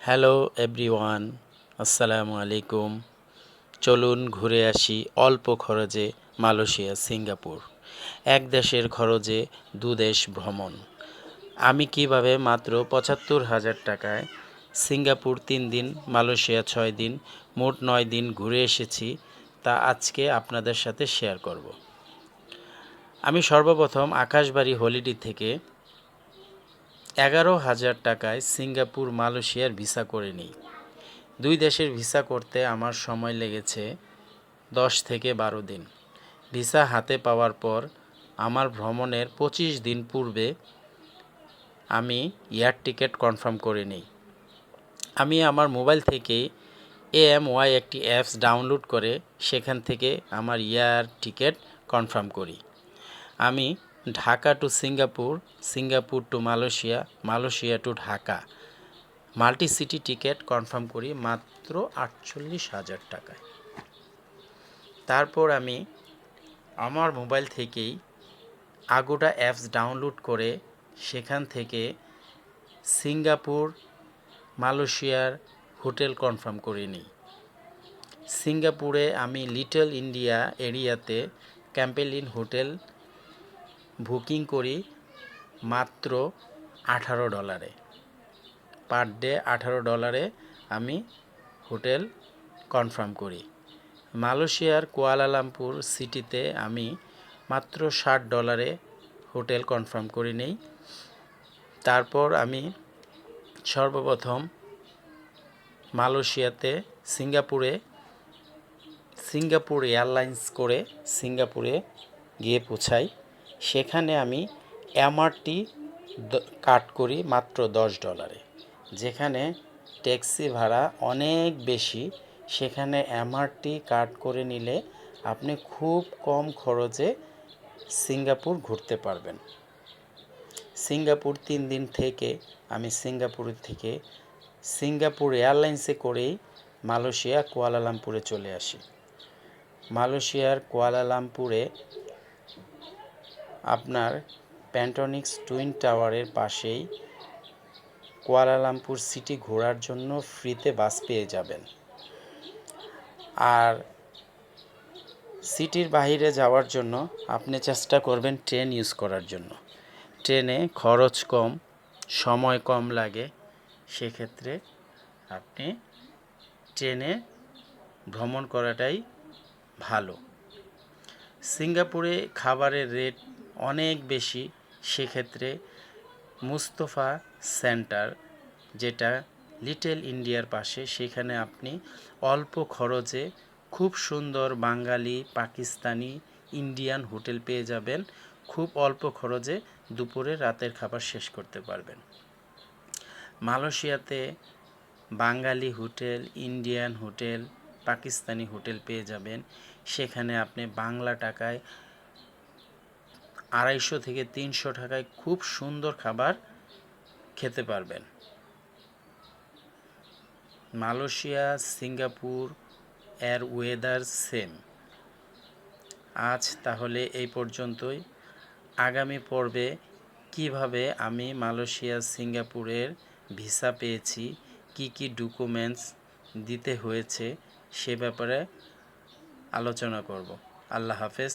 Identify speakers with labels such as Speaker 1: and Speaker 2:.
Speaker 1: Hello everyone, আসসালামু আলাইকুম। চলুন ঘুরে আসি অল্প খরচে মালয়েশিয়া সিঙ্গাপুর। এক দেশের খরচে দুদেশ ভ্রমণ। আমি কিভাবে মাত্র ৭৫,০০০ টাকায় সিঙ্গাপুর ৩ দিন, মালয়েশিয়া ৬ দিন, মোট ৯ দিন ঘুরে এসেছি তা আজকে আপনাদের সাথে শেয়ার করব। আমি সর্বপ্রথম আকাশবাড়ি হলিডে থেকে ১১,০০০ টাকায় সিঙ্গাপুর মালয়েশিয়ার ভিসা করে নিই। দুই দেশের ভিসা করতে আমার সময় লেগেছে ১০ থেকে ১২ দিন। ভিসা হাতে পাওয়ার পর আমার ভ্রমণের ২৫ দিন পূর্বে আমি এয়ার টিকিট কনফার্ম করে নিই। আমি আমার মোবাইল থেকে AMY একটি অ্যাপস ডাউনলোড করে সেখান থেকে আমার এয়ার টিকিট কনফার্ম করি। আমি Dhaka to Singapore, Singapore to Malaysia, Malaysia to Dhaka multi city ticket confirm করি মাত্র ৪৮,০০০ টাকায়। তারপর আমি আমার মোবাইল থেকেই আগোডা অ্যাপস ডাউনলোড করে সেখান থেকে সিঙ্গাপুর মালয়েশিয়ার হোটেল কনফার্ম করে নিই। সিঙ্গাপুরে আমি লিটল ইন্ডিয়া এরিয়াতে ক্যাম্পেলিন হোটেল বুকিং করি মাত্র $18। পার ডে $18 আমি হোটেল কনফার্ম করি। মালয়েশিয়ার কুয়ালালামপুর সিটিতে আমি মাত্র $60 হোটেল কনফার্ম করে নেই। তারপর আমি সর্বপ্রথম মালয়েশিয়াতে সিঙ্গাপুর এয়ারলাইন্স করে সিঙ্গাপুরে গিয়ে পৌঁছাই। সেখানে আমি MRT কাট করি মাত্র $10। যেখানে ট্যাক্সি ভাড়া অনেক বেশি, সেখানে MRT কাট করে নিলে আপনি খুব কম খরচে সিঙ্গাপুর ঘুরতে পারবেন। সিঙ্গাপুর ৩ দিন থেকে আমি সিঙ্গাপুর এয়ারলাইন্সে করেই মালয়েশিয়া কুয়ালালামপুরে চলে আসি। মালয়েশিয়ার কুয়ালালামপুরে আপনার প্যান্টনিক্স টুইন টাওয়ারের পাশেই কুয়ালালামপুর সিটি ঘোরার জন্য ফ্রিতে বাস পেয়ে যাবেন। আর সিটির বাইরে যাওয়ার জন্য আপনি চেষ্টা করবেন ট্রেন ইউজ করার জন্য। ট্রেনে খরচ কম, সময় কম লাগে, সেক্ষেত্রে আপনি ট্রেনে ভ্রমণ করাটাই ভালো। সিঙ্গাপুরে খাবারের রেট অনেক বেশি, সেক্ষেত্রে মুস্তফা সেন্টার, যেটা লিটল ইন্ডিয়ার পাশে, সেখানে আপনি অল্প খরচে খুব সুন্দর বাঙালি, পাকিস্তানি, ইন্ডিয়ান হোটেল পেয়ে যাবেন। খুব অল্প খরচে দুপুরে রাতের খাবার শেষ করতে পারবেন। মালয়েশিয়াতে Bengali hotel, Indian hotel, Pakistani hotel পেয়ে যাবেন। সেখানে আপনি বাংলা টাকায় ২৫০ থেকে ৩০০ টাকায় খুব সুন্দর খাবার খেতে পারবেন। মালয়েশিয়া, সিঙ্গাপুর এর ওয়েদার সেম। আজ তাহলে এই পর্যন্তই। আগামী পর্বে কিভাবে আমি মালয়েশিয়া সিঙ্গাপুরের ভিসা পেয়েছি, কি কি ডকুমেন্টস দিতে হয়েছে সে ব্যাপারে আলোচনা করব। আল্লাহ হাফেজ।